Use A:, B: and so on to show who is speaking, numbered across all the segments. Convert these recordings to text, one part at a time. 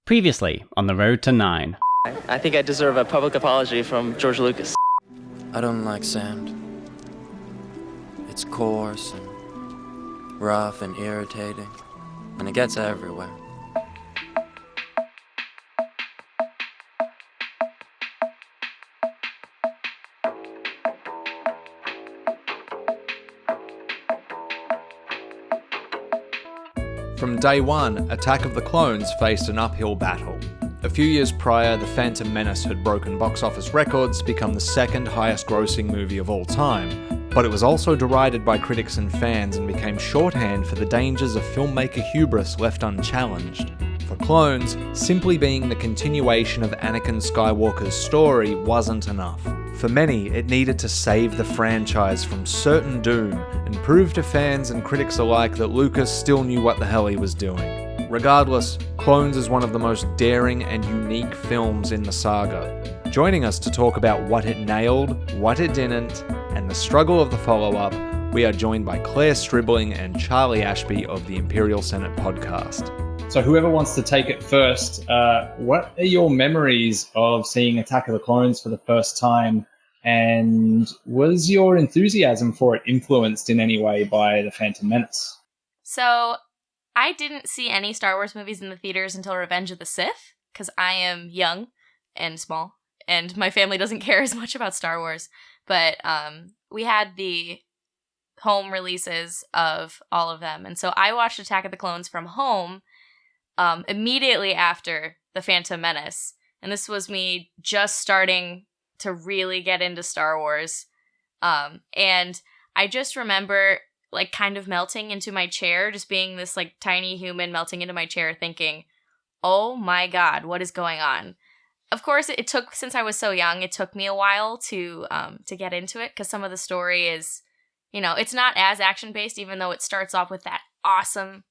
A: Previously on The Road to 9.
B: I think I deserve a public apology from George Lucas.
C: I don't like sand. It's coarse and rough and irritating, and it gets everywhere.
D: From day one, Attack of the Clones faced an uphill battle. A few years prior, The Phantom Menace had broken box office records, become the second highest grossing movie of all time, but it was also derided by critics and fans and became shorthand for the dangers of filmmaker hubris left unchallenged. For Clones, simply being the continuation of Anakin Skywalker's story wasn't enough. For many, it needed to save the franchise from certain doom and prove to fans and critics alike that Lucas still knew what the hell he was doing. Regardless, Clones is one of the most daring and unique films in the saga. Joining us to talk about what it nailed, what it didn't, and the struggle of the follow-up, we are joined by Clare Stribling and Charlie Ashby of the Imperial Senate Podcast.
E: So whoever wants to take it first, what are your memories of seeing Attack of the Clones for the first time? And was your enthusiasm for it influenced in any way by The Phantom Menace?
F: So I didn't see any Star Wars movies in the theaters until Revenge of the Sith, because I am young and small, and my family doesn't care as much about Star Wars. But we had the home releases of all of them, and so I watched Attack of the Clones from home immediately after The Phantom Menace. And this was me just starting to really get into Star Wars. And I just remember like kind of melting into my chair, just being this like tiny human melting into my chair thinking, oh my God, what is going on? Of course, it took, since I was so young, it took me a while to get into it, because some of the story is, you know, it's not as action-based, even though it starts off with that awesome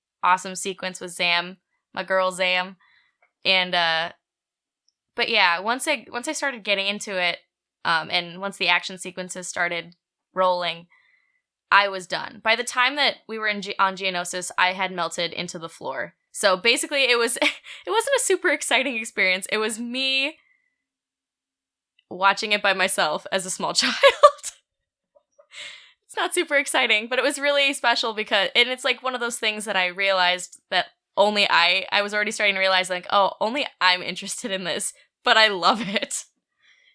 F: sequence with Zam, my girl Zam. And but yeah, once I started getting into it, and once the action sequences started rolling, I was done. By the time that we were on Geonosis, I had melted into the floor. So basically, it wasn't a super exciting experience. It was me watching it by myself as a small child. It's not super exciting, but it was really special because, and it's like one of those things that I realized that only I was already starting to realize, like, oh, only I'm interested in this, but I love it.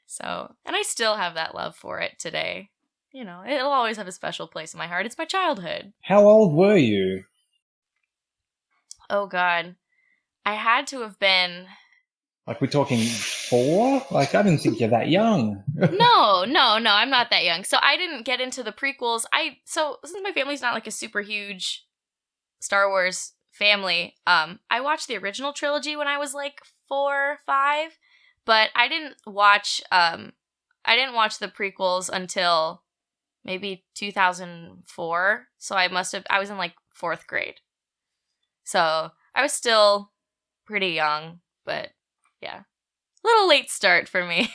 F: So, and I still have that love for it today. You know, it'll always have a special place in my heart. It's my childhood.
E: How old were you?
F: Oh, God. I had to have been...
E: Like, we're talking 4? Like, I didn't think you're that young.
F: No, I'm not that young. So I didn't get into the prequels. So since my family's not like a super huge Star Wars family, I watched the original trilogy when I was like 4 or 5, but I didn't watch the prequels until maybe 2004. So I was in like 4th grade. So I was still pretty young, but yeah, little late start for me.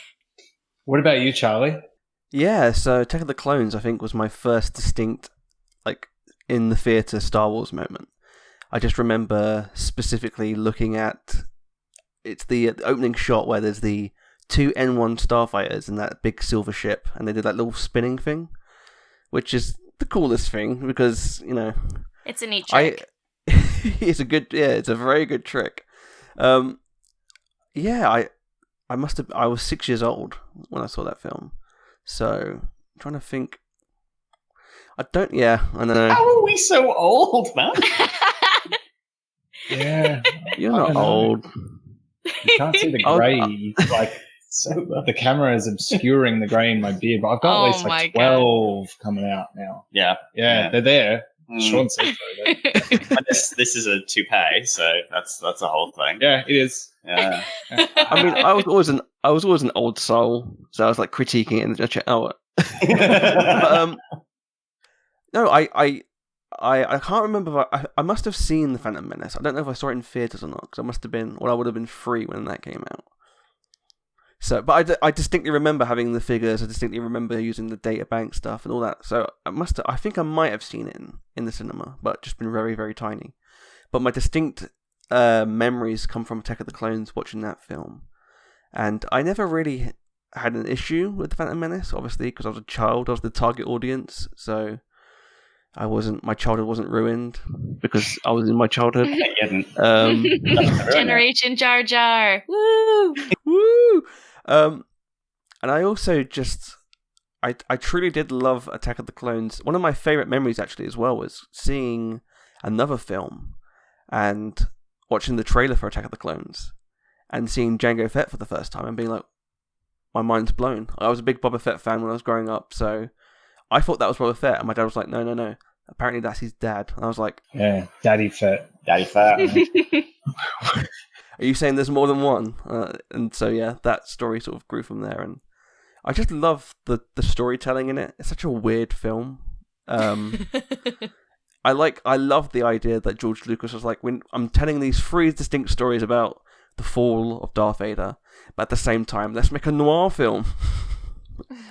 E: What about you, Charlie?
G: Yeah, so Attack of the Clones, I think, was my first distinct, like, in the theatre Star Wars moment. I just remember specifically looking at, it's the opening shot where there's the 2 N1 starfighters in that big silver ship, and they did that little spinning thing, which is the coolest thing, because, you know...
F: It's a neat trick.
G: It's a very good trick. I was 6 years old when I saw that film. So, I'm trying to think. I don't know.
H: How are we so old, man?
E: Yeah.
G: You're not old.
E: You can't see the grey. Like, so the camera is obscuring the grey in my beard, but I've got at least like 12 coming out now.
H: Yeah,
E: they're there. Sean said so.
H: This is a toupee, so that's a whole thing.
E: Yeah, it is.
H: Yeah.
G: I mean, I was always an old soul, so I was like critiquing it and I checked out. No, I can't remember. I must have seen The Phantom Menace. I don't know if I saw it in theaters or not, because I would have been 3 when that came out. So, but I distinctly remember having the figures. I distinctly remember using the data bank stuff and all that. So I think I might have seen it in the cinema, but just been very, very tiny. But my distinct memories come from Attack of the Clones watching that film. And I never really had an issue with The Phantom Menace, obviously, because I was a child. I was the target audience, so my childhood wasn't ruined because I was in my childhood.
F: Generation Jar Jar. Woo!
G: Woo! And I also I truly did love Attack of the Clones. One of my favourite memories, actually, as well, was seeing another film and watching the trailer for Attack of the Clones and seeing Jango Fett for the first time and being like, my mind's blown. I was a big Boba Fett fan when I was growing up, so I thought that was Boba Fett, and my dad was like, no. Apparently that's his dad. And I was like...
E: Yeah, Daddy Fett.
H: Daddy Fett.
G: Are you saying there's more than one? And so, yeah, that story sort of grew from there, and I just love the storytelling in it. It's such a weird film. I love the idea that George Lucas was like, when I'm telling these three distinct stories about the fall of Darth Vader, but at the same time, let's make a noir film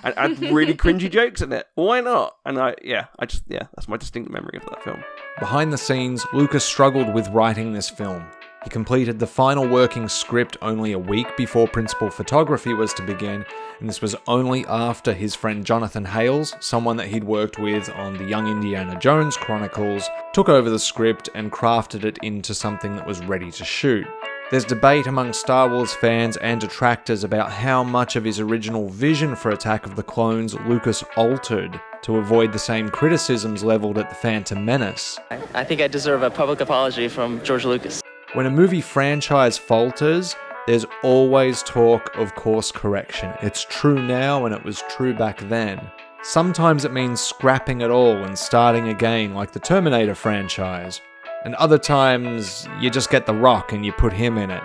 G: and add really cringy jokes in it. Why not? And that's my distinct memory of that film.
D: Behind the scenes, Lucas struggled with writing this film. He completed the final working script only a week before principal photography was to begin, and this was only after his friend Jonathan Hales, someone that he'd worked with on the Young Indiana Jones Chronicles, took over the script and crafted it into something that was ready to shoot. There's debate among Star Wars fans and detractors about how much of his original vision for Attack of the Clones Lucas altered to avoid the same criticisms leveled at The Phantom Menace.
B: I think I deserve a public apology from George Lucas.
D: When a movie franchise falters, there's always talk of course correction. It's true now and it was true back then. Sometimes it means scrapping it all and starting again, like the Terminator franchise. And other times, you just get The Rock and you put him in it.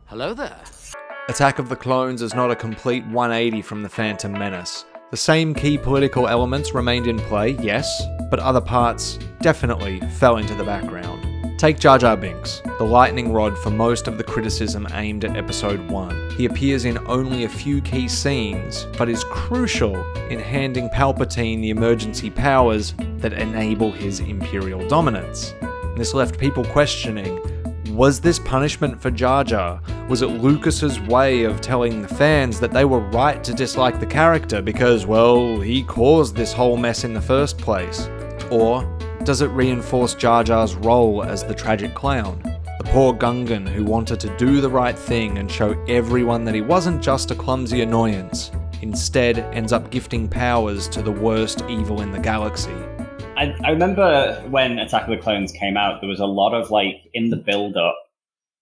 I: Hello there.
D: Attack of the Clones is not a complete 180 from The Phantom Menace. The same key political elements remained in play, yes, but other parts definitely fell into the background. Take Jar Jar Binks, the lightning rod for most of the criticism aimed at Episode 1. He appears in only a few key scenes, but is crucial in handing Palpatine the emergency powers that enable his Imperial dominance. This left people questioning, was this punishment for Jar Jar? Was it Lucas's way of telling the fans that they were right to dislike the character because, well, he caused this whole mess in the first place? Or does it reinforce Jar Jar's role as the tragic clown? The poor Gungan who wanted to do the right thing and show everyone that he wasn't just a clumsy annoyance, instead ends up gifting powers to the worst evil in the galaxy.
H: I remember when Attack of the Clones came out, there was a lot of, in the build-up,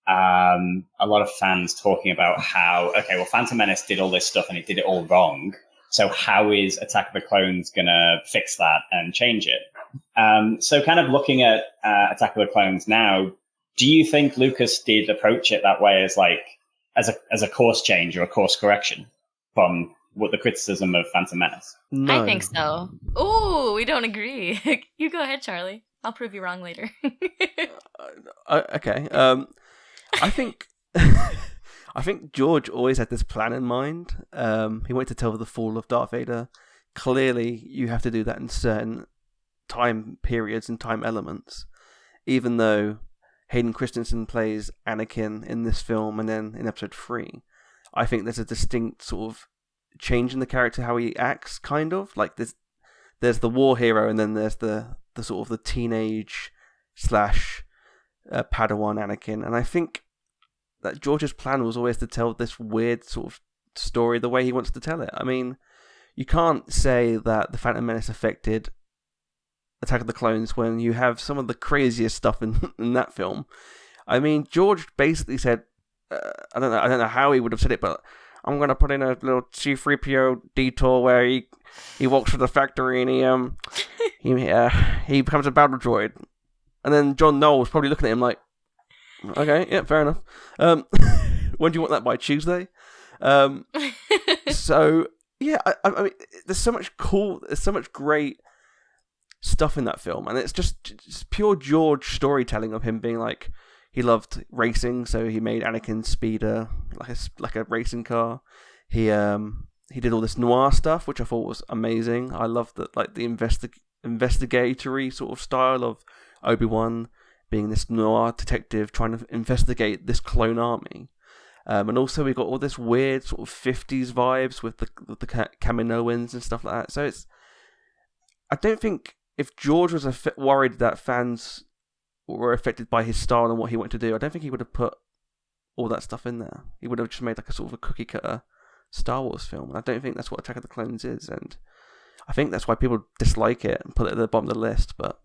H: a lot of fans talking about how, okay, well, Phantom Menace did all this stuff and it did it all wrong, so how is Attack of the Clones going to fix that and change it? So kind of looking at Attack of the Clones now, do you think Lucas did approach it that way as a course change or a course correction from what the criticism of Phantom Menace?
G: No.
F: I think so. Ooh, we don't agree. You go ahead, Charlie. I'll prove you wrong later.
G: Okay. I think I think George always had this plan in mind. He wanted to tell the fall of Darth Vader. Clearly, you have to do that in certain time periods and time elements. Even though Hayden Christensen plays Anakin in this film and then in Episode 3, I think there's a distinct sort of change in the character, how he acts, kind of. Like, there's the war hero and then there's the sort of the teenage / Padawan Anakin. And I think that George's plan was always to tell this weird sort of story the way he wants to tell it. I mean, you can't say that The Phantom Menace affected Attack of the Clones when you have some of the craziest stuff in that film. I mean, George basically said, I don't know how he would have said it, but I'm going to put in a little C-3PO detour where he walks through the factory and he becomes a battle droid. And then John Knowles probably looking at him like, okay, yeah, fair enough. When do you want that by? Tuesday? So, yeah, I mean, there's so much great stuff in that film. And it's just pure George storytelling of him being like, he loved racing, so he made Anakin's speeder like a racing car. He did all this noir stuff, which I thought was amazing. I loved the investigatory sort of style of Obi-Wan. being this noir detective trying to investigate this clone army. And also we got all this weird sort of 50s vibes with the Kaminoans and stuff like that. So I don't think if George was worried that fans were affected by his style and what he wanted to do, I don't think he would have put all that stuff in there. He would have just made like a sort of a cookie cutter Star Wars film. And I don't think that's what Attack of the Clones is. And I think that's why people dislike it and put it at the bottom of the list. But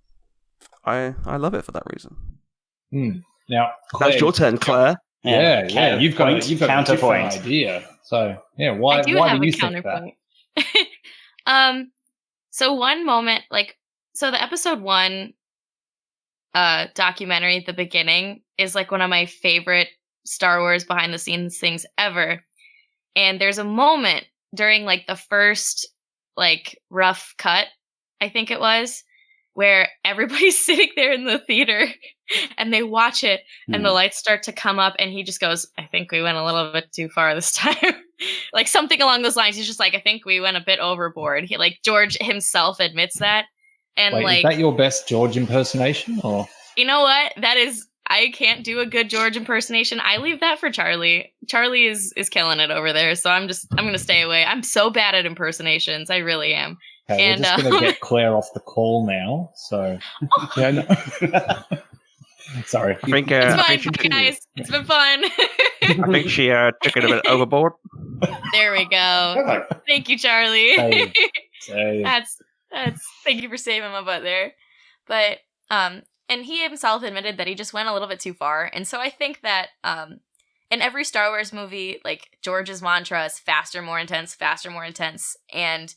G: I love it for that reason.
E: Now,
G: Claire, that's your turn, Claire.
E: Yeah. You've got a counterpoint idea. So why do you think that?
F: So one moment, so the episode 1 documentary at the beginning is like one of my favorite Star Wars behind the scenes things ever. And there's a moment during like the first rough cut, I think it was, where everybody's sitting there in the theater and they watch it and the lights start to come up and he just goes, I think we went a little bit too far this time. Like something along those lines. He's just like, I think we went a bit overboard. He George himself admits that. And
E: Wait, is that your best George impersonation or?
F: You know what? I can't do a good George impersonation. I leave that for Charlie. Charlie is killing it over there. So I'm going to stay away. I'm so bad at impersonations. I really am.
E: Okay,
F: and
E: we're just going to get Claire off the call now. So, sorry.
G: I think,
F: it's fine, guys. It's been fun.
G: I think she took it a bit overboard.
F: There we go. Thank you, Charlie.
E: Save.
F: That's thank you for saving my butt there. But and he himself admitted that he just went a little bit too far. And so I think that in every Star Wars movie, George's mantra is faster, more intense, and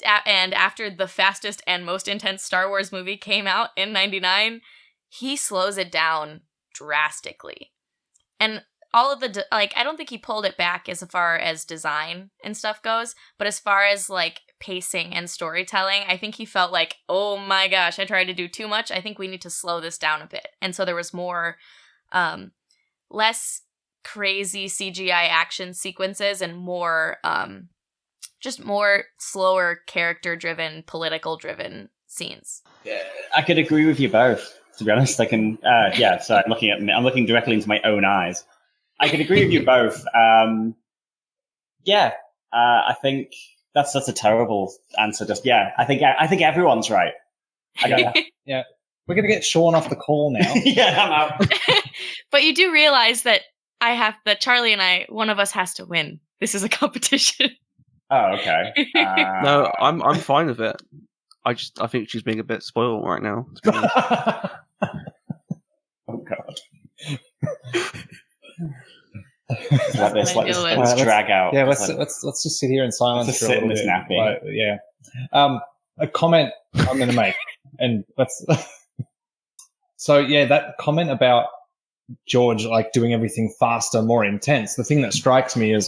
F: after the fastest and most intense Star Wars movie came out in 99, he slows it down drastically. And all of the, I don't think he pulled it back as far as design and stuff goes, but as far as, pacing and storytelling, I think he felt like, oh my gosh, I tried to do too much. I think we need to slow this down a bit. And so there was more, less crazy CGI action sequences and more, just more slower character-driven, political-driven scenes.
H: I could agree with you both, to be honest. I can, so I'm looking directly into my own eyes. I could agree with you both. I think that's a terrible answer. I think everyone's right.
E: Yeah. We're going to get Sean off the call now.
H: Yeah, I'm out.
F: But you do realize that Charlie and one of us has to win. This is a competition.
H: Oh, okay.
G: No, I'm fine with it. I think she's being a bit spoiled right now.
H: Oh God. Let this drag out.
E: Yeah, let's just sit here in silence.
H: Let's
E: for
H: sit
E: a
H: in
E: little
H: this
E: bit.
H: nappy.
E: A comment I'm going to make, and let's. So that comment about George doing everything faster, more intense. The thing that strikes me is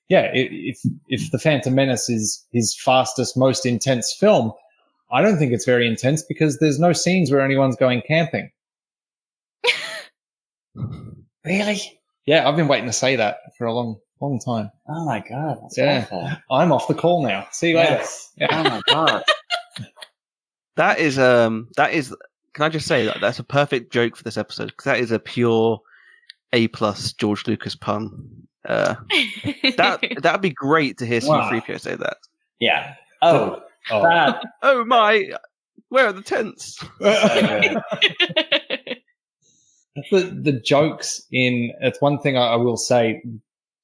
E: if the Phantom Menace is his fastest, most intense film, I don't think it's very intense because there's no scenes where anyone's going camping.
H: Really?
E: Yeah, I've been waiting to say that for a long time.
H: Oh my God, that's awful.
E: I'm off the call now. See you later.
H: Yeah. Oh my God.
G: That is. Can I just say that's a perfect joke for this episode because that is a pure A+ George Lucas pun. That'd be great to hear C-3PO say that.
H: Yeah. Oh.
G: Oh my! Where are the tents?
E: The jokes it's one thing I will say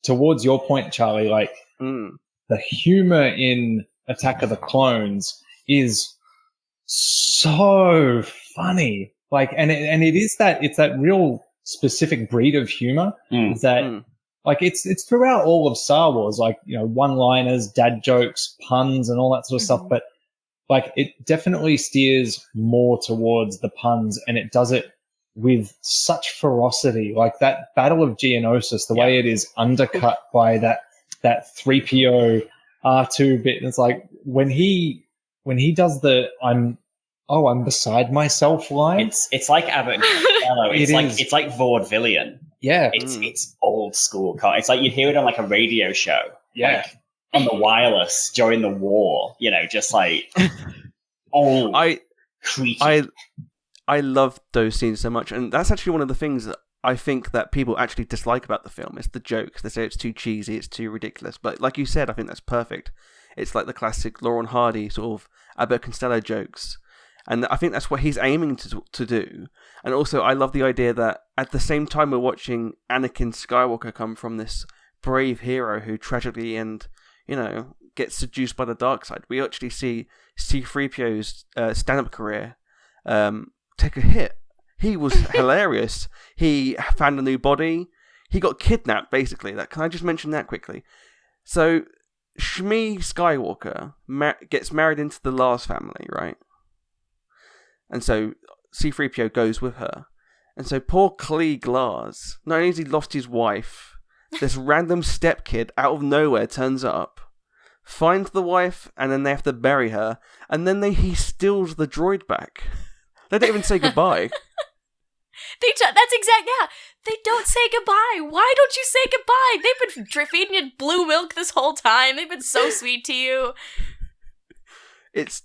E: towards your point, Charlie. The humor in Attack of the Clones is so funny. It's that real specific breed of humor. It's throughout all of Star Wars, one-liners, dad jokes, puns, and all that sort of stuff. But it definitely steers more towards the puns, and it does it with such ferocity. That Battle of Geonosis, the way it is undercut by that 3PO R2 bit. And it's when he does the I'm beside myself line.
H: It's like Abbott and Costello. It's like vaudevillian.
E: Yeah.
H: It's old school. It's like you'd hear it on a radio show.
E: Yeah.
H: On the wireless during the war, just old creature.
G: I love those scenes so much, and that's actually one of the things that I think that people actually dislike about the film. It's the jokes. They say it's too cheesy, it's too ridiculous. But like you said, I think that's perfect. It's like the classic Laurel and Hardy sort of Abbott and Costello jokes. And I think that's what he's aiming to do. And also, I love the idea that at the same time we're watching Anakin Skywalker come from this brave hero who tragically and, gets seduced by the dark side, we actually see C-3PO's stand-up career take a hit. He was hilarious. He found a new body. He got kidnapped, basically. Can I just mention that quickly? So, Shmi Skywalker gets married into the Lars family, right? And so C-3PO goes with her. And so poor Klieg Lars, not only has he lost his wife, this random stepkid out of nowhere turns up, finds the wife, and then they have to bury her, and then he steals the droid back. They don't even say goodbye.
F: That's exact. Yeah, they don't say goodbye. Why don't you say goodbye? They've been feeding you blue milk this whole time. They've been so sweet to you.
G: So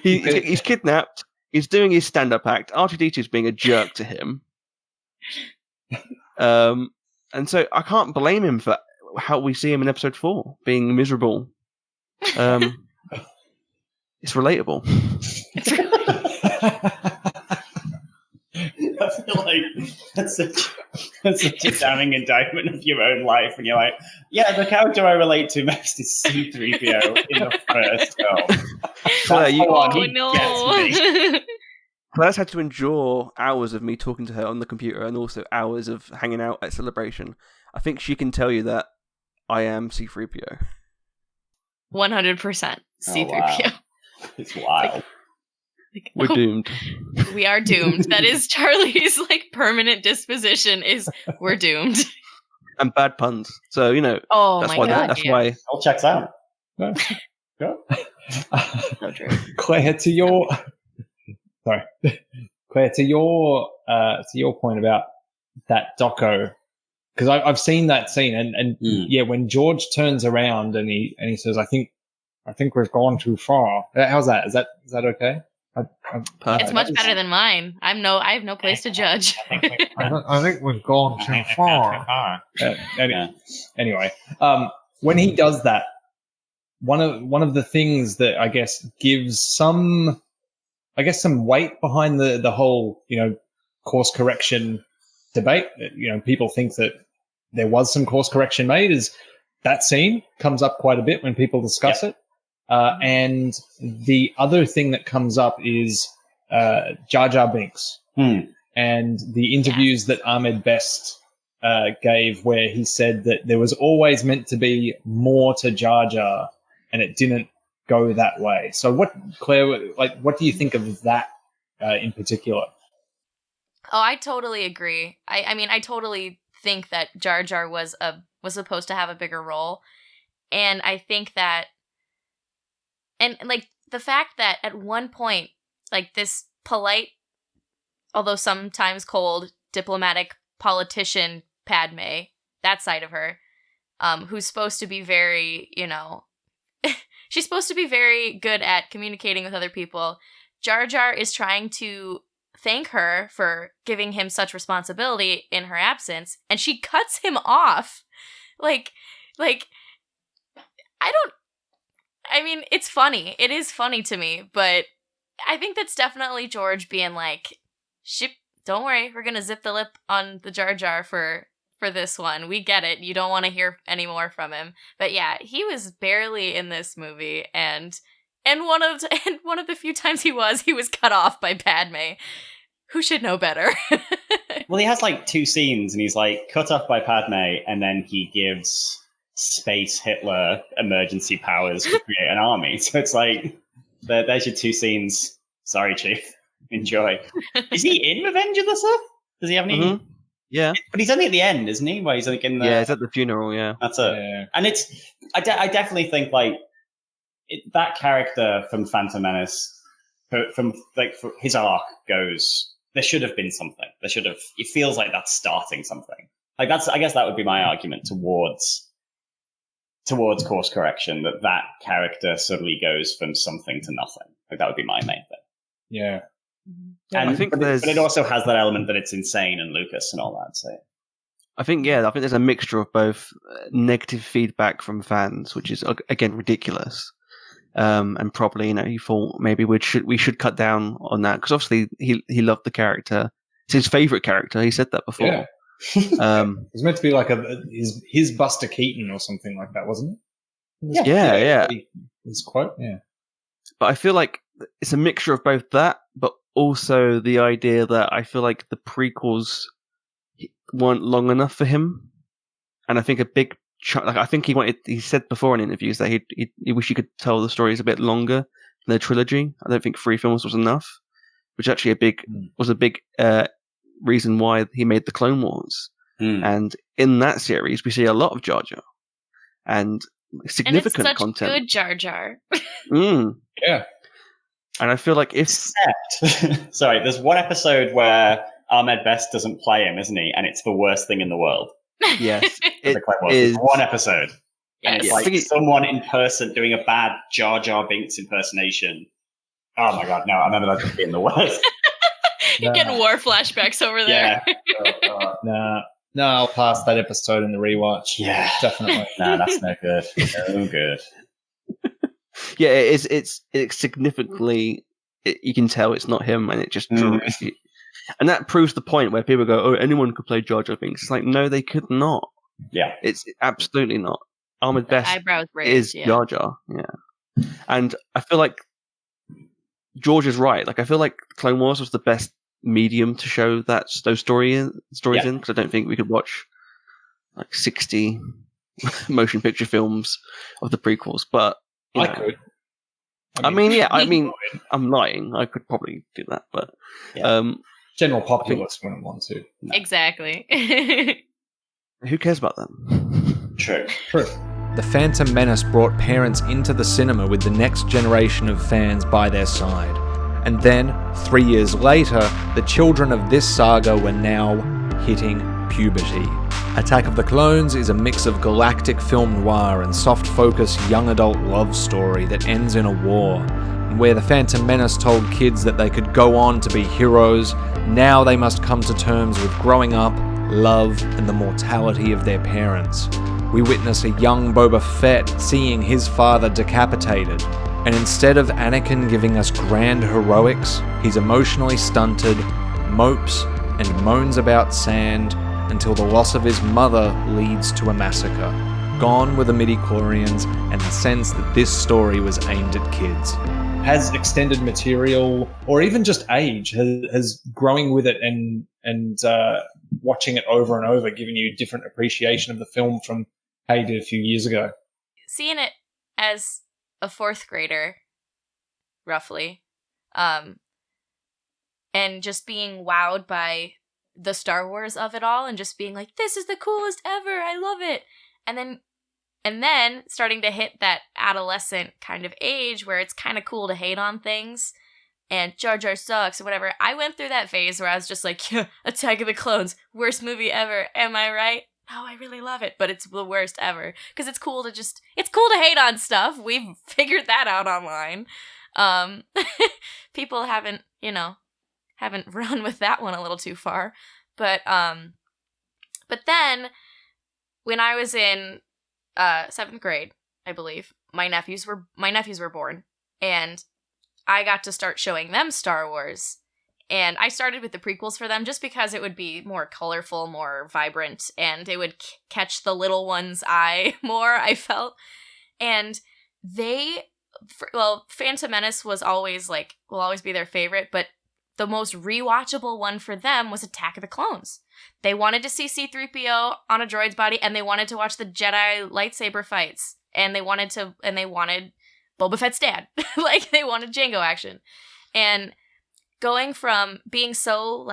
G: he's kidnapped. He's doing his stand-up act. R2-D2's being a jerk to him. And so I can't blame him for how we see him in episode 4, being miserable. It's relatable.
H: I feel like that's such a damning indictment of your own life. And you're like, yeah, the character I relate to most is C-3PO in the first film.
G: Claire, Claire's had to endure hours of me talking to her on the computer and also hours of hanging out at Celebration. I think she can tell you that I am C-3PO.
F: 100% C-3PO.
H: Wow. It's wild.
G: We're doomed.
F: We are doomed. That is Charlie's permanent disposition is we're doomed.
G: And bad puns. So,
F: oh
G: that's
F: my
G: why
F: God,
G: that's why
H: all checks out.
E: No. Go.
F: So true.
E: Claire, to your point about that doco, because I've seen that scene and when George turns around and he says, I think we've gone too far. How's that? Is that okay?
F: It's much better than mine. I have no place to judge.
E: I think we've gone too far. Anyway, when he does that, one of the things that I guess gives some weight behind the whole course correction debate. People think that there was some course correction made. Is that scene comes up quite a bit when people discuss it. And the other thing that comes up is Jar Jar Binks and the interviews that Ahmed Best gave, where he said that there was always meant to be more to Jar Jar, and it didn't go that way. So, Claire, what do you think of that in particular?
F: Oh, I totally agree. I mean, I totally think that Jar Jar was supposed to have a bigger role, and I think that. And, the fact that at one point, this polite, although sometimes cold, diplomatic politician Padme, that side of her, who's supposed to be very, she's supposed to be very good at communicating with other people. Jar Jar is trying to thank her for giving him such responsibility in her absence, and she cuts him off. I mean, it's funny. It is funny to me, but I think that's definitely George being ship, don't worry, we're gonna zip the lip on the Jar Jar for this one. We get it. You don't want to hear any more from him. But yeah, he was barely in this movie, and one of the few times he was cut off by Padme, who should know better.
H: Well, he has 2 scenes, and he's cut off by Padme, and then he gives Space Hitler emergency powers to create an army. So it's there's your 2 scenes. Sorry, Chief. Enjoy. Is he in Revenge of the Sith? Does he have any?
G: Mm-hmm. Yeah.
H: But he's only at the end, isn't he? Where he's in the...
G: Yeah, he's at the funeral, yeah.
H: That's it.
E: Yeah.
H: And I definitely think that character from Phantom Menace, from his arc goes, there should have been something. It feels like that's starting something. I guess that would be my argument towards course correction, that character suddenly goes from something to nothing. Like, that would be my main thing.
E: Yeah.
H: And
G: I think
H: but it also has that element that it's insane and Lucas and all that. So
G: I think there's a mixture of both negative feedback from fans, which is again ridiculous, and probably he thought maybe we should cut down on that because obviously he loved the character. It's his favorite character. He said that before.
E: Yeah. It was meant to be like his Buster Keaton or something like that, wasn't it?
G: Yeah.
E: His quote. Yeah.
G: But I feel like it's a mixture of both that, but also the idea that I feel like the prequels weren't long enough for him, and I think a big I think he said before in interviews that he wish he could tell the stories a bit longer than the trilogy. I don't think 3 films was enough, which actually was a big reason why he made the Clone Wars. And in that series we see a lot of Jar Jar and significant content.
F: Good Jar Jar.
E: Yeah.
G: And I feel like
H: except sorry, there's one episode where Ahmed Best doesn't play him, isn't he? And it's the worst thing in the world.
G: Yes,
H: it is one episode. And it's
F: Yes.
H: like someone in person doing a bad Jar Jar Binks impersonation. Oh my god, no, I remember that just being the worst.
F: You're getting war flashbacks over there.
H: Yeah.
E: No, I'll pass that episode in the rewatch.
H: Yeah.
E: Definitely.
H: No, that's no good. No good.
G: Yeah, it's significantly. You can tell it's not him, and it just draws you. And that proves the point where people go, "Oh, anyone could play Jar Jar Binks." It's like, no, they could not.
H: Yeah,
G: it's absolutely not. Ahmed Best
F: eyebrows raised,
G: is Jar Jar. Yeah, and I feel like George is right. Like, I feel like Clone Wars was the best medium to show those stories in, because I don't think we could watch like 60 motion picture films of the prequels, but.
E: I could.
G: I'm lying. I could probably do that, but
E: general populace wouldn't want to.
F: No. Exactly.
G: Who cares about them?
H: True.
D: The Phantom Menace brought parents into the cinema with the next generation of fans by their side. And then, 3 years later, the children of this saga were now hitting puberty. Attack of the Clones is a mix of galactic film noir and soft-focus young adult love story that ends in a war. Where the Phantom Menace told kids that they could go on to be heroes, now they must come to terms with growing up, love, and the mortality of their parents. We witness a young Boba Fett seeing his father decapitated, and instead of Anakin giving us grand heroics, he's emotionally stunted, mopes, and moans about sand, until the loss of his mother leads to a massacre. Gone were the midi-chlorians and the sense that this story was aimed at kids.
E: Has extended material, or even just age, has growing with it and watching it over and over, giving you a different appreciation of the film from how you did a few years ago?
F: Seeing it as a 4th grader, roughly, and just being wowed by the Star Wars of it all and just being like, this is the coolest ever, I love it. And then starting to hit that adolescent kind of age where it's kind of cool to hate on things and Jar Jar sucks or whatever. I went through that phase where I was just like, yeah, Attack of the Clones, worst movie ever, am I right? Oh, I really love it, but it's the worst ever. Because it's cool to hate on stuff. We've figured that out online. People haven't run with that one a little too far. But then when I was in 7th grade, I believe, my nephews were born, and I got to start showing them Star Wars. And I started with the prequels for them just because it would be more colorful, more vibrant, and it would catch the little one's eye more, I felt. And Phantom Menace will always be their favorite, but the most rewatchable one for them was Attack of the Clones. They wanted to see C-3PO on a droid's body, and they wanted to watch the Jedi lightsaber fights, and they wanted Boba Fett's dad. They wanted Jango action. And going from being so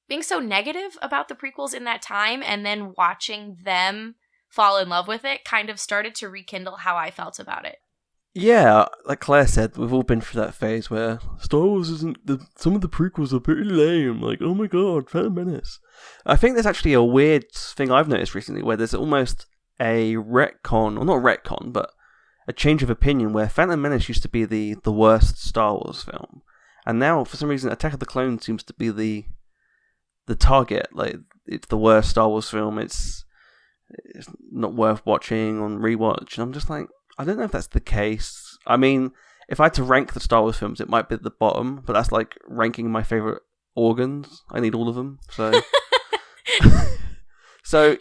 F: negative about the prequels in that time, and then watching them fall in love with it kind of started to rekindle how I felt about it.
G: Yeah, like Claire said, we've all been through that phase where Star Wars some of the prequels are pretty lame. Like, oh my god, Phantom Menace. I think there's actually a weird thing I've noticed recently where there's almost a retcon, or not retcon, but a change of opinion where Phantom Menace used to be the worst Star Wars film, and now for some reason Attack of the Clones seems to be the target. Like, it's the worst Star Wars film. It's not worth watching on rewatch. And I'm just like, I don't know if that's the case. I mean, if I had to rank the Star Wars films, it might be at the bottom, but that's like ranking my favorite organs. I need all of them. So, so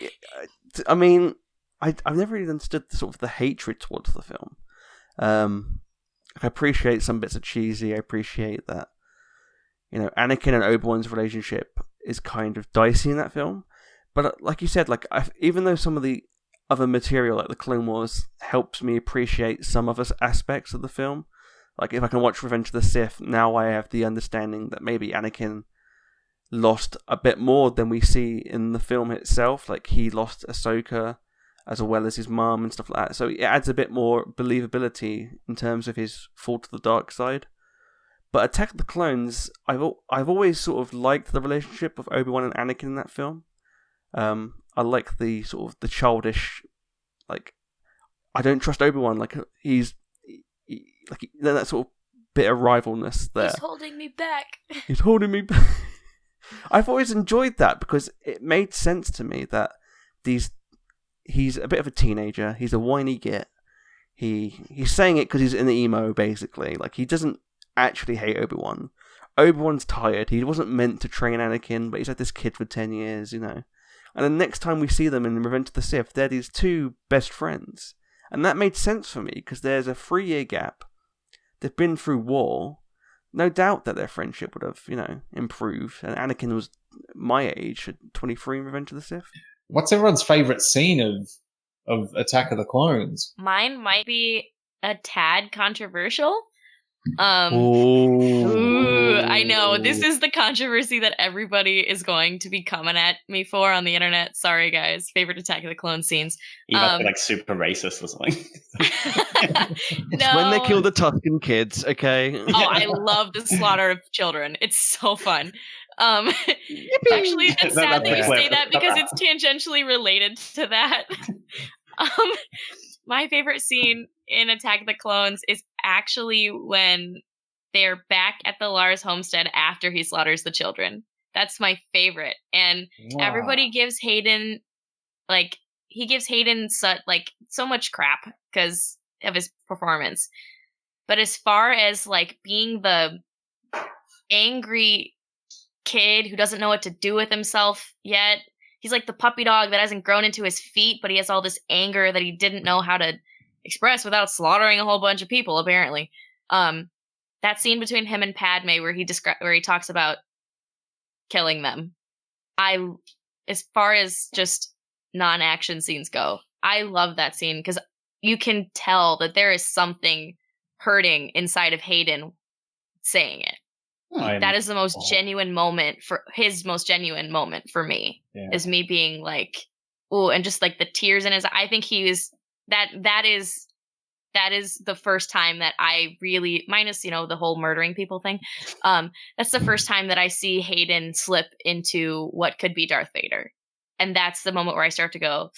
G: I mean, I've never really understood the hatred towards the film. I appreciate some bits are cheesy. I appreciate that, you know, Anakin and Obi-Wan's relationship is kind of dicey in that film. But like you said, like even though some of the other material, like the Clone Wars, helps me appreciate some other aspects of the film. Like if I can watch Revenge of the Sith, now I have the understanding that maybe Anakin lost a bit more than we see in the film itself. Like he lost Ahsoka as well as his mom and stuff like that. So it adds a bit more believability in terms of his fall to the dark side. But Attack of the Clones, I've always sort of liked the relationship of Obi-Wan and Anakin in that film. I like the sort of the childish, like, I don't trust Obi-Wan. Like that sort of bit of rivalness there.
F: He's holding me back.
G: He's holding me back. I've always enjoyed that because it made sense to me that he's a bit of a teenager. He's a whiny git. He's saying it because he's in the emo, basically. Like, he doesn't actually hate Obi-Wan. Obi-Wan's tired. He wasn't meant to train Anakin, but he's had this kid for 10 years, you know. And the next time we see them in Revenge of the Sith, they're these two best friends. And that made sense for me, because there's a 3-year gap. They've been through war. No doubt that their friendship would have, you know, improved. And Anakin was my age, at 23 in Revenge of the Sith.
E: What's everyone's favourite scene of Attack of the Clones?
F: Mine might be a tad controversial.
G: Ooh.
F: I know. This is the controversy that everybody is going to be coming at me for on the internet. Sorry, guys. Favorite Attack of the Clones scenes.
H: You must be like super racist or something.
G: It's when they kill the Tusken kids, okay?
F: Oh, I love the slaughter of children. It's so fun. Actually, it's sad that you say that because it's tangentially related to that. My favorite scene in Attack of the Clones is actually when they're back at the Lars homestead after he slaughters the children. That's my favorite. And everybody gives Hayden, like, he gives Hayden so much crap because of his performance. But as far as, like, being the angry kid who doesn't know what to do with himself yet, he's like the puppy dog that hasn't grown into his feet, but he has all this anger that he didn't know how to express without slaughtering a whole bunch of people, apparently. That scene between him and Padme where he talks about killing them. As far as just non-action scenes go, I love that scene because you can tell that there is something hurting inside of Hayden saying it. That is the most genuine moment for me. Yeah. Is me being like, oh, and just like the tears in his eyes. I think he is that is the first time that I really, minus, you know, the whole murdering people thing. That's the first time that I see Hayden slip into what could be Darth Vader. And that's the moment where I start to go,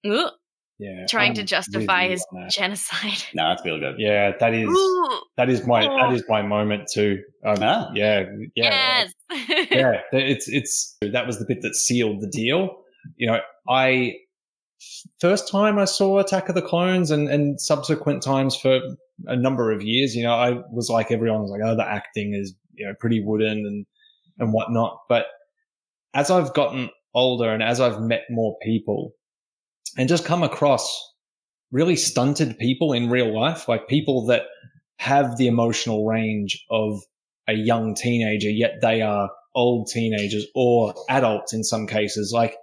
F: ugh. Yeah, trying to justify his genocide.
H: No, that's really good.
E: Yeah, that is my moment too.
F: Yes.
E: Yeah. It's that was the bit that sealed the deal. You know, first time I saw Attack of the Clones and subsequent times for a number of years, you know, I was like, everyone was like, oh, the acting is, you know, pretty wooden and whatnot. But as I've gotten older and as I've met more people, and just come across really stunted people in real life, like people that have the emotional range of a young teenager, yet they are old teenagers or adults in some cases. Like,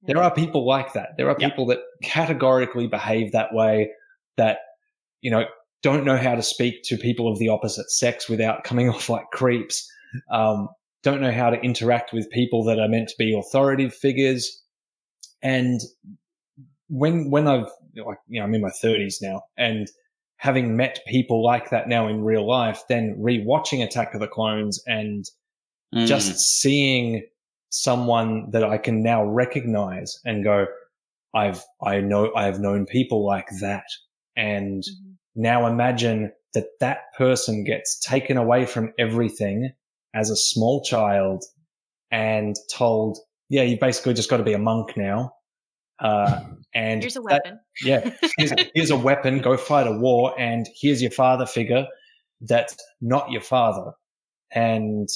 E: there are people like that. There are people that categorically behave that way, that, you know, don't know how to speak to people of the opposite sex without coming off like creeps, don't know how to interact with people that are meant to be authoritative figures. And when I've, like, you know, I'm in my 30s now, and having met people like that now in real life, then rewatching Attack of the Clones and just seeing someone that I can now recognize and go, I have known people like that. And now imagine that person gets taken away from everything as a small child and told, yeah, you basically just got to be a monk now. And
F: here's a weapon.
E: Here's a weapon. Go fight a war, and here's your father figure that's not your father. And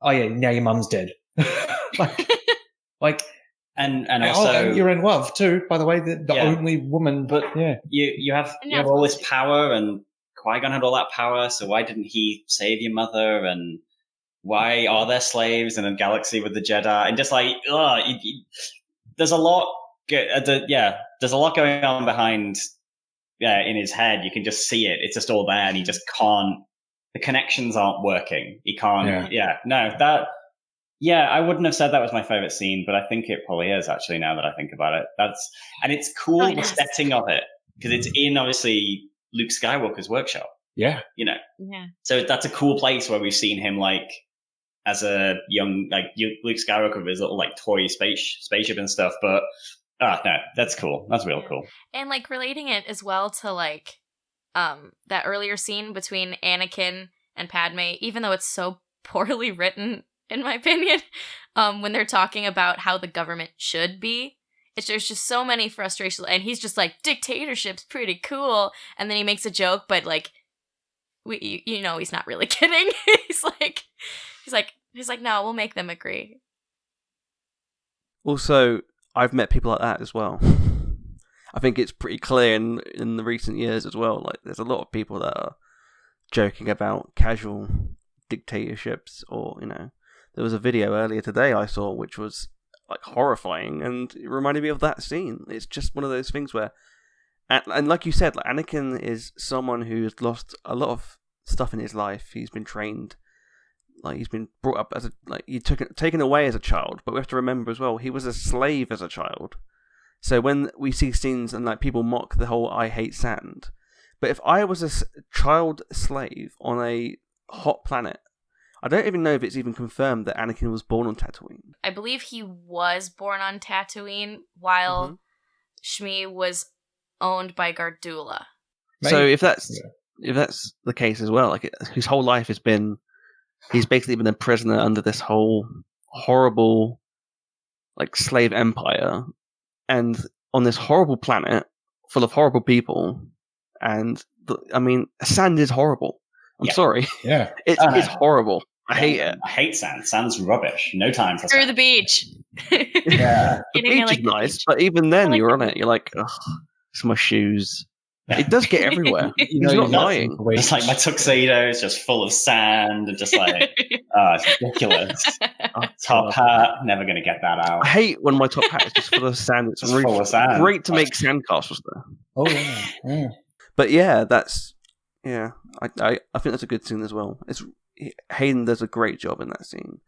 E: oh yeah, now your mum's dead. And also you're in love too. By the way, the only woman. But yeah,
H: you have all this power, and Qui-Gon had all that power. So why didn't he save your mother? And why are there slaves in a galaxy with the Jedi? And just like, there's a lot. There's a lot going on behind. In his head, you can just see it. It's just all there, and he just can't. The connections aren't working. He can't. I wouldn't have said that was my favorite scene, but I think it probably is actually. Now that I think about it, and it's cool the setting of it because it's in obviously Luke Skywalker's workshop.
E: Yeah,
H: So that's a cool place where we've seen him like as a young Luke Skywalker with his little like toy spaceship and stuff. But no, that's cool. That's real cool.
F: And like relating it as well to like that earlier scene between Anakin and Padme, even though it's so poorly written, in my opinion, when they're talking about how the government should be. There's just so many frustrations, and he's just like, dictatorship's pretty cool, and then he makes a joke, but like, he's not really kidding. he's like, no, we'll make them agree.
G: Also, I've met people like that as well. I think it's pretty clear in the recent years as well. Like, there's a lot of people that are joking about casual dictatorships, or there was a video earlier today I saw which was like horrifying, and it reminded me of that scene. It's just one of those things where, and like you said, like Anakin is someone who's lost a lot of stuff in his life. He's been trained, like he's been brought up as taken away as a child. But we have to remember as well, he was a slave as a child. So when we see scenes and like people mock the whole "I hate sand," but if I was a child slave on a hot planet, I don't even know if it's even confirmed that Anakin was born on Tatooine.
F: I believe he was born on Tatooine while Shmi was owned by Gardula.
G: So if that's the case as well, like his whole life he's basically been a prisoner under this whole horrible like slave empire, and on this horrible planet full of horrible people, and sand is horrible. I'm sorry.
E: Yeah.
G: It's horrible. I hate it.
H: I hate sand. Sand's rubbish. No time for
F: Through
H: sand.
F: the beach.
E: Yeah.
G: The beach is nice, but even then you're on it. You're like, ugh, it's my shoes. It does get everywhere. He's not lying.
H: It's like my tuxedo is just full of sand and just like, it's ridiculous. Top hat, never going to get that out.
G: I hate when my top hat is just full of sand. It's
H: just
G: really
H: full of sand.
G: Great to make sandcastles there.
E: Oh yeah.
G: But yeah, I think that's a good scene as well. Hayden does a great job in that scene,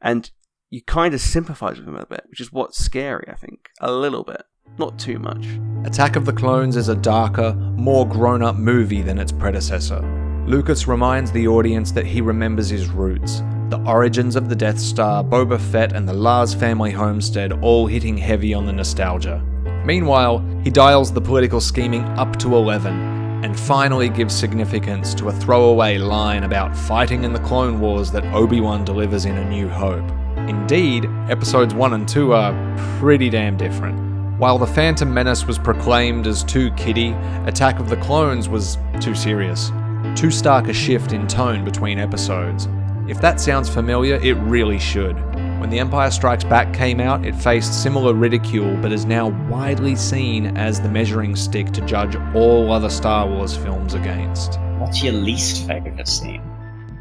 G: and you kind of sympathize with him a bit, which is what's scary. I think a little bit, not too much.
D: Attack of the Clones is a darker, more grown-up movie than its predecessor. Lucas reminds the audience that he remembers his roots, the origins of the Death Star, Boba Fett, and the Lars family homestead, all hitting heavy on the nostalgia. Meanwhile, he dials the political scheming up to 11, and finally gives significance to a throwaway line about fighting in the Clone Wars that Obi-Wan delivers in A New Hope. Indeed, episodes 1 and 2 are pretty damn different. While The Phantom Menace was proclaimed as too kiddie, Attack of the Clones was too serious. Too stark a shift in tone between episodes. If that sounds familiar, it really should. When The Empire Strikes Back came out, it faced similar ridicule, but is now widely seen as the measuring stick to judge all other Star Wars films against.
H: What's your least favourite scene?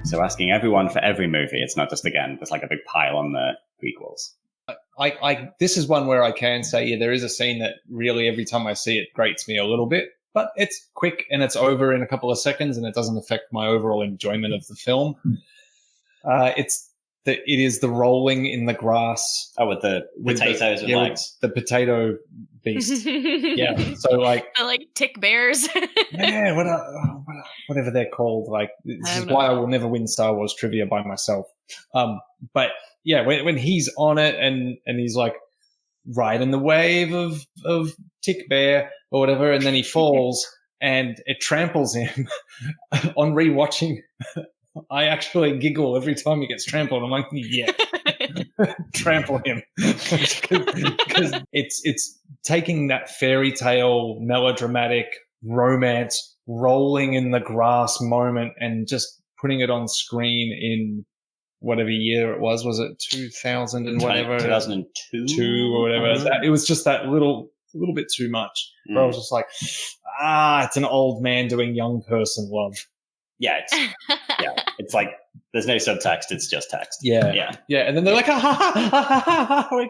H: So asking everyone for every movie, it's not just, again, there's like a big pile on the prequels.
E: This is one where I can say, there is a scene that really every time I see it grates me a little bit, but it's quick and it's over in a couple of seconds and it doesn't affect my overall enjoyment of the film. It is the rolling in the grass.
H: Oh, with the potatoes and legs.
E: The potato beast. Yeah. So like
F: tick bears.
E: Yeah, whatever they're called. Like, this is why I will never win Star Wars trivia by myself. But yeah, when he's on it and he's like riding the wave of tick bear or whatever, and then he falls and it tramples him. On rewatching, I actually giggle every time he gets trampled. I'm like, yeah, trample him, because it's taking that fairy tale, melodramatic romance, rolling in the grass moment, and just putting it on screen in whatever year it was. Was it 2000 and whatever?
H: 2002
E: or whatever. It was just that little bit too much. Where I was just like, it's an old man doing young person love.
H: Yeah, it's like there's no subtext; it's just text.
E: Yeah. And then they're like,
H: and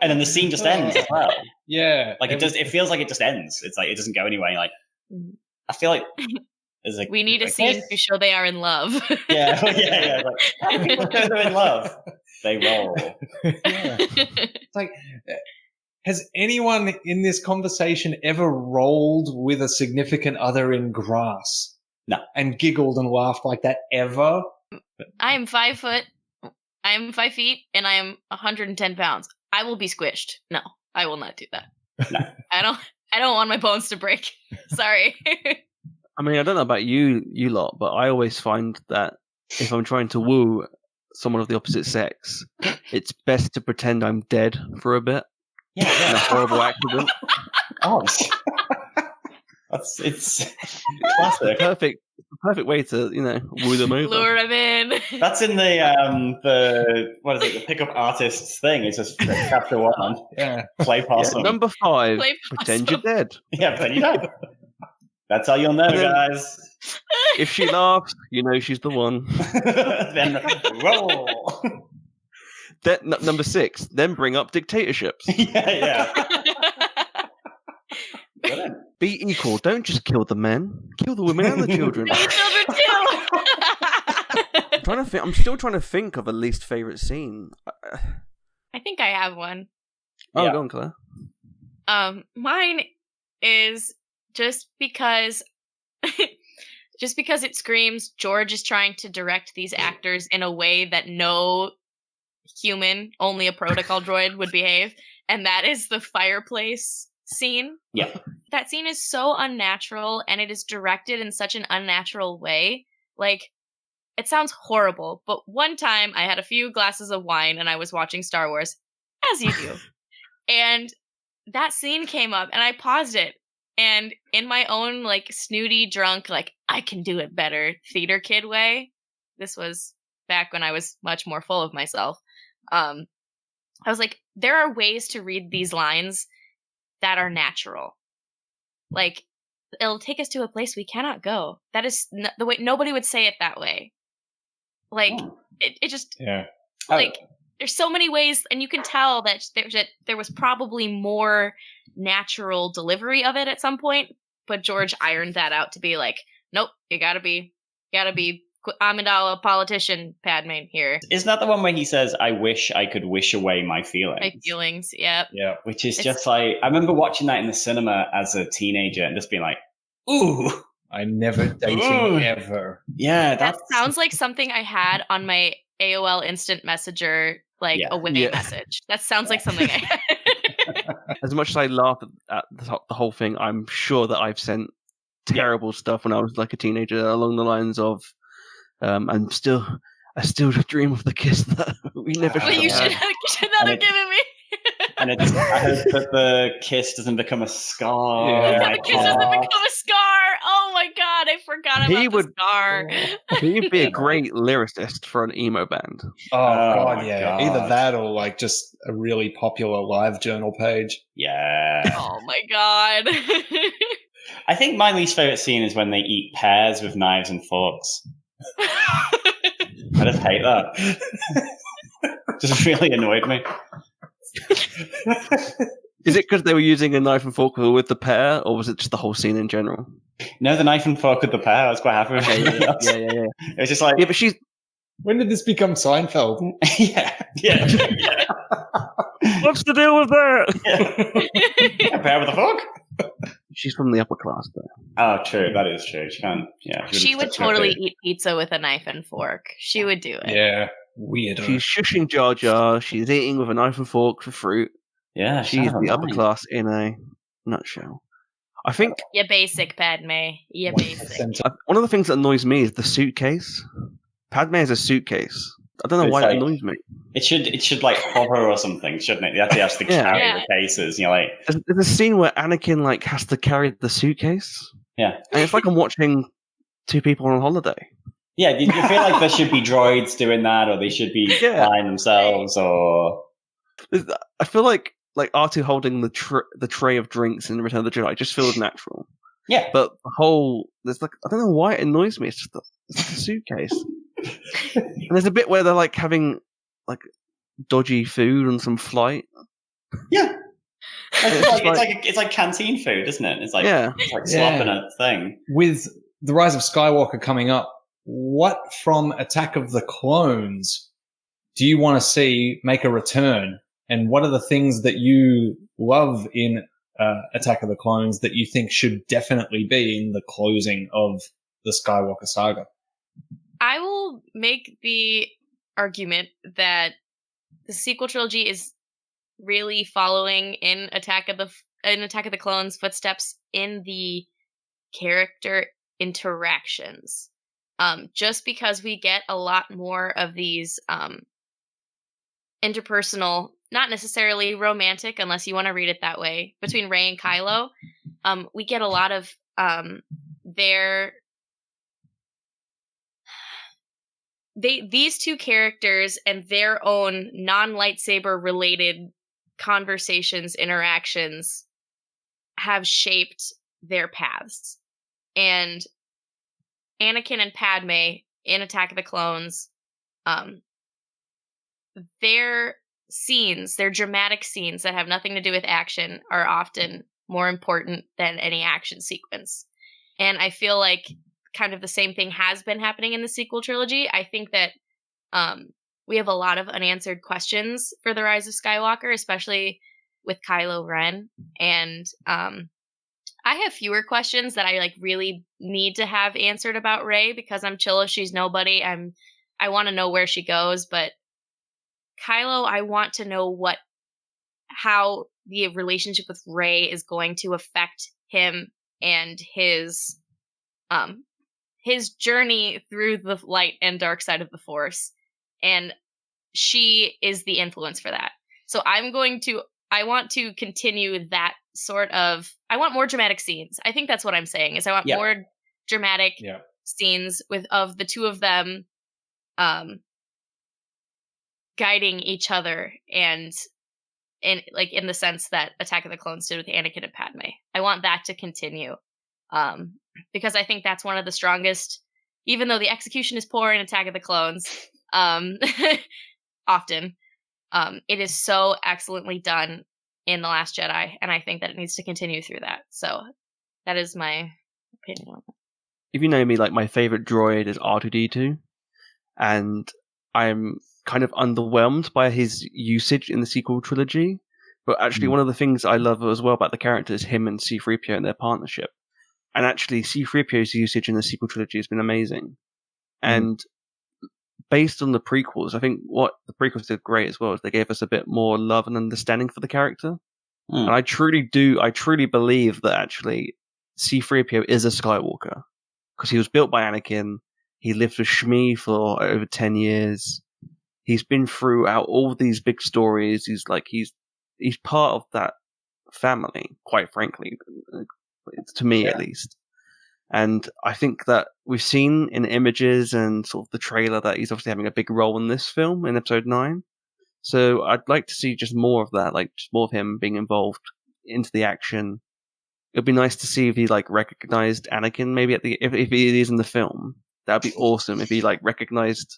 H: then the scene just ends as well.
E: Yeah,
H: like it feels like it just ends. It's like it doesn't go anywhere. Like I feel like there's like
F: we need a scene to show they are in love.
H: yeah. Like, how do people know they're in love? They roll.
E: Yeah. It's like, has anyone in this conversation ever rolled with a significant other in grass?
H: No.
E: And giggled and laughed like that ever?
F: I am 5 foot. I am 5 feet, and I am 110 pounds. I will be squished. No, I will not do that.
H: No.
F: I don't want my bones to break. Sorry.
G: I mean, I don't know about you lot, but I always find that if I'm trying to woo someone of the opposite sex, it's best to pretend I'm dead for a bit.
H: Yeah.
G: In a horrible accident.
H: Oh. It's classic.
G: Perfect way to, woo them over.
F: Lure them in.
H: That's in the what is it? The pickup artists thing. It's just chapter 1.
E: Yeah.
H: Play possum.
G: Yeah, number 5.
F: Play
G: Pretend
F: possum.
G: you're dead.
H: Yeah, pretend you're dead. That's how you'll know, guys.
G: If she laughs, you know she's the one.
H: Then roll.
G: Number 6. Then bring up dictatorships.
H: Yeah.
G: Be equal. Don't just kill the men. Kill the women and the children.
F: Kill children too.
G: I'm still trying to think of a least favorite scene.
F: I think I have one.
G: Oh, go on, Claire.
F: Mine is just because it screams George is trying to direct these actors in a way that no human, only a protocol droid would behave, and that is the fireplace scene.
H: Yeah.
F: That scene is so unnatural, and it is directed in such an unnatural way. Like, it sounds horrible, but one time I had a few glasses of wine and I was watching Star Wars, as you do. And that scene came up and I paused it. And in my own, like, snooty, drunk, like, I can do it better theater kid way, this was back when I was much more full of myself, I was like, there are ways to read these lines that are natural. Like, it'll take us to a place we cannot go. That is the way nobody would say it that way. Like, it just, like, there's so many ways, and you can tell that there was probably more natural delivery of it at some point, but George ironed that out to be like, nope, you gotta be Amidala politician Padme here.
H: Isn't that the one where he says, I wish I could wish away my feelings?
F: My feelings, yep.
E: Yeah.
H: Which is just like, I remember watching that in the cinema as a teenager and just being like, ooh.
E: I'm never dating ever.
H: Yeah,
F: that sounds like something I had on my AOL Instant Messenger, like a winning message. That sounds like something I had.
G: As much as I laugh at the whole thing, I'm sure that I've sent terrible stuff when I was like a teenager along the lines of, I still dream of the kiss that we never should have.
F: You should not have given me.
H: And I hope that the kiss doesn't become a scar.
F: Yeah. The kiss doesn't become a scar. Oh my god, I forgot about the scar.
G: He'd be a great lyricist for an emo band.
E: Oh god, yeah. God. Either that or like just a really popular live journal page.
H: Yeah.
F: Oh my god.
H: I think my least favorite scene is when they eat pears with knives and forks. I just hate that. Just really annoyed me.
G: Is it because they were using a knife and fork with the pear, or was it just the whole scene in general?
H: No, the knife and fork with the pear. I was quite happy with it.
G: Yeah.
H: It was just like,
G: yeah, but she's.
E: When did this become Seinfeld?
H: yeah.
G: What's the deal with that?
H: Yeah. Pear with a fork.
G: She's from the upper class, though.
H: Oh, true. That is true. She can't. Yeah.
F: She would totally eat pizza with a knife and fork. She would do it.
E: Yeah. Weird.
G: She's shushing Jar Jar. She's eating with a knife and fork for fruit.
H: Yeah,
G: she's the upper class in a nutshell. I think
F: You basic, Padme. You basic.
E: 100%.
G: one of the things that annoys me is the suitcase. Padme has a suitcase. I don't know
H: It's
G: why
H: like-
G: it annoys me.
H: It should like hover or something, shouldn't it? You actually have to
G: Yeah.
H: carry
F: Yeah.
H: the cases. You know, like
G: There's a scene where Anakin like has to carry the suitcase,
H: yeah,
G: and it's like I'm watching two people on holiday.
H: yeah. You feel like there should be droids doing that, or they should be
G: Yeah.
H: flying themselves, or
G: I feel like R2 holding the tray of drinks in Return of the Jedi just feels natural.
H: yeah.
G: But the whole there's like I don't know why it annoys me. It's just the suitcase. And there's a bit where they're like having like dodgy food on some flight.
H: Yeah.
G: It's
H: It's like canteen food, isn't it? It's like
G: Yeah.
H: it's like slopping a thing.
E: With The Rise of Skywalker coming up, what from Attack of the Clones do you want to see make a return? And what are the things that you love in Attack of the Clones that you think should definitely be in the closing of the Skywalker saga?
F: I will make the argument that the sequel trilogy is really following in Attack of the Clones footsteps in the character interactions. Just because we get a lot more of these interpersonal, not necessarily romantic, unless you want to read it that way, between Rey and Kylo. We get a lot of these two characters and their own non-lightsaber related conversations, interactions have shaped their paths. And Anakin and Padme in Attack of the Clones, their scenes, their dramatic scenes that have nothing to do with action are often more important than any action sequence. And I feel like kind of the same thing has been happening in the sequel trilogy. I think that we have a lot of unanswered questions for The Rise of Skywalker, especially with Kylo Ren. And I have fewer questions that I like really need to have answered about Rey, because I'm chill if she's nobody. I want to know where she goes, but Kylo, I want to know how the relationship with Rey is going to affect him and his journey through the light and dark side of the Force. And she is the influence for that. So I want to continue that sort of, I want more dramatic scenes. I think that's what I'm saying, is I want more dramatic scenes of the two of them guiding each other, and in the sense that Attack of the Clones did with Anakin and Padme. I want that to continue. Because I think that's one of the strongest, even though the execution is poor in Attack of the Clones, often, it is so excellently done in The Last Jedi, and I think that it needs to continue through that. So that is my opinion on that.
G: If you know me, like my favorite droid is R2D2, and I'm kind of underwhelmed by his usage in the sequel trilogy. But actually, one of the things I love as well about the character is him and C-3PO and their partnership. And actually, C-3PO's usage in the sequel trilogy has been amazing. And based on the prequels, I think what the prequels did great as well is they gave us a bit more love and understanding for the character. And I truly believe that actually C-3PO is a Skywalker, because he was built by Anakin. He lived with Shmi for over 10 years. He's been throughout all of these big stories. He's part of that family, quite frankly, to me at least. And I think that we've seen in images and sort of the trailer that he's obviously having a big role in this film in episode 9. So I'd like to see just more of that, like just more of him being involved into the action. It'd be nice to see if he like recognized Anakin maybe if he is in the film. That'd be awesome if he like recognized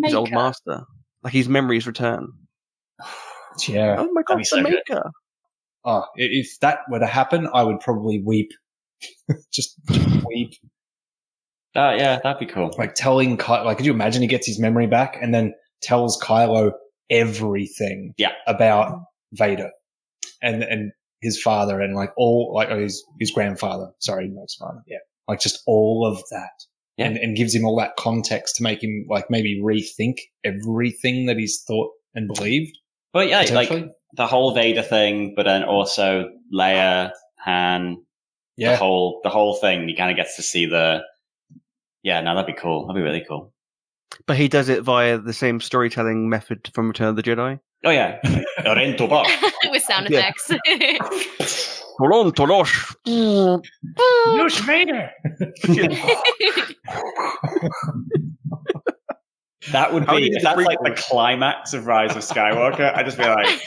G: his old master, like his memories return.
E: Yeah.
G: Oh my god,
H: be so
G: the
H: good.
G: Maker.
E: Oh, if that were to happen, I would probably weep. just weep.
H: Yeah, that'd be cool.
E: Like telling Kylo, like, could you imagine he gets his memory back and then tells Kylo everything about Vader and his father and like all, like his grandfather. Sorry, not his father. Yeah. Like just all of that.
H: Yeah.
E: And gives him all that context to make him like maybe rethink everything that he's thought and believed.
H: But yeah, like
E: potentially.
H: the whole Vader thing, but then also Leia, Han, the whole thing. You kind of gets to see that'd be cool. That'd be really cool.
G: But he does it via the same storytelling method from Return of the Jedi.
H: Oh yeah,
F: with sound effects.
E: Lush Vader.
H: That would be if that's like the climax of Rise of Skywalker. I'd just be like,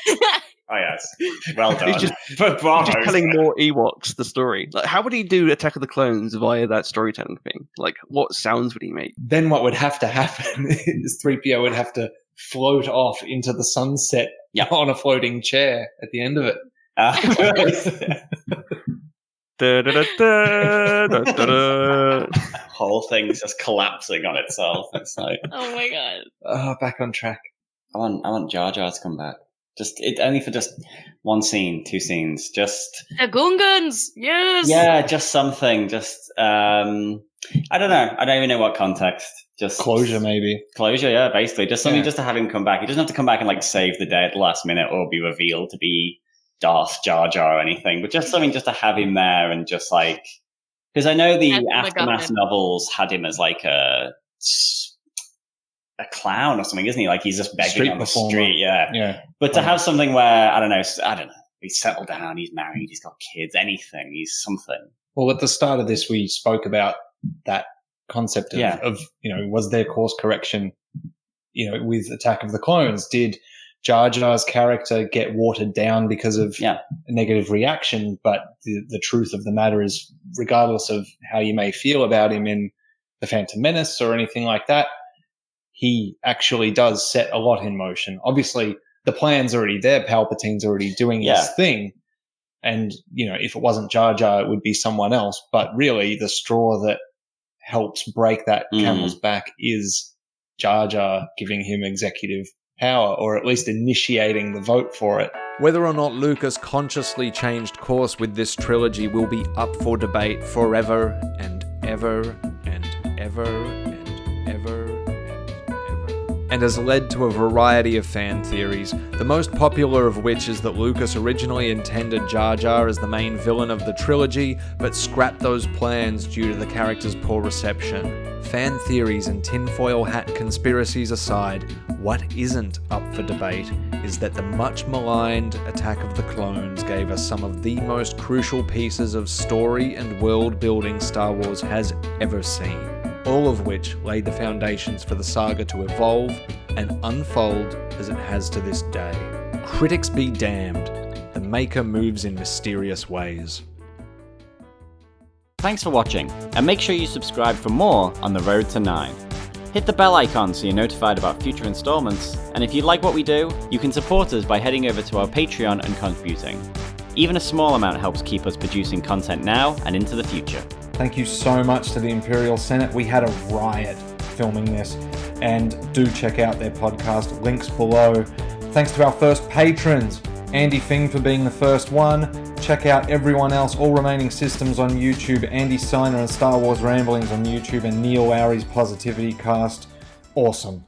H: oh yes, well done.
G: He's just telling more Ewoks the story. Like, how would he do Attack of the Clones via that storytelling thing? Like, what sounds would he make?
E: Then what would have to happen is 3PO would have to float off into the sunset on a floating chair at the end of it.
H: Whole thing's just collapsing on itself. It's like,
F: oh my god.
E: Oh, back on track.
H: I want Jar Jar to come back. Only for just one scene, 2 scenes. Just
F: the Gungans, yes.
H: Yeah, just something. Just I don't know. I don't even know what context. Just
E: closure, maybe.
H: Closure, yeah, basically. Just something just to have him come back. He doesn't have to come back and like save the day at the last minute or be revealed to be Darth Jar Jar or anything, but just something just to have him there and just like, because I know the Aftermath novels had him as like a clown or something, isn't he? Like he's just begging on the street, yeah. But to have something where I don't know, he's settled down, he's married, he's got kids, anything, he's something.
E: Well, at the start of this, we spoke about that concept of was there course correction, with Attack of the Clones? Did Jar Jar's character get watered down because of a negative reaction? But the truth of the matter is, regardless of how you may feel about him in The Phantom Menace or anything like that, he actually does set a lot in motion. Obviously, the plan's already there. Palpatine's already doing his thing. And, if it wasn't Jar Jar, it would be someone else. But really, the straw that helps break that camel's back is Jar Jar giving him executive power, or at least initiating the vote for it.
D: Whether or not Lucas consciously changed course with this trilogy will be up for debate forever and ever and ever and ever and has led to a variety of fan theories, the most popular of which is that Lucas originally intended Jar Jar as the main villain of the trilogy, but scrapped those plans due to the character's poor reception. Fan theories and tinfoil hat conspiracies aside, what isn't up for debate is that the much maligned Attack of the Clones gave us some of the most crucial pieces of story and world building Star Wars has ever seen, all of which laid the foundations for the saga to evolve and unfold as it has to this day. Critics be damned, the maker moves in mysterious ways.
A: Thanks for watching, and make sure you subscribe for more on the road to 9. Hit the bell icon so you're notified about future installments, and if you like what we do, you can support us by heading over to our Patreon and contributing. Even a small amount helps keep us producing content now and into the future.
J: Thank you so much to the Imperial Senate. We had a riot filming this, and do check out their podcast, links below. Thanks to our first patrons, Andy Fing for being the first one. Check out everyone else, all remaining systems on YouTube, Andy Steiner and Star Wars Ramblings on YouTube, and Neil Lowry's Positivity Cast. Awesome.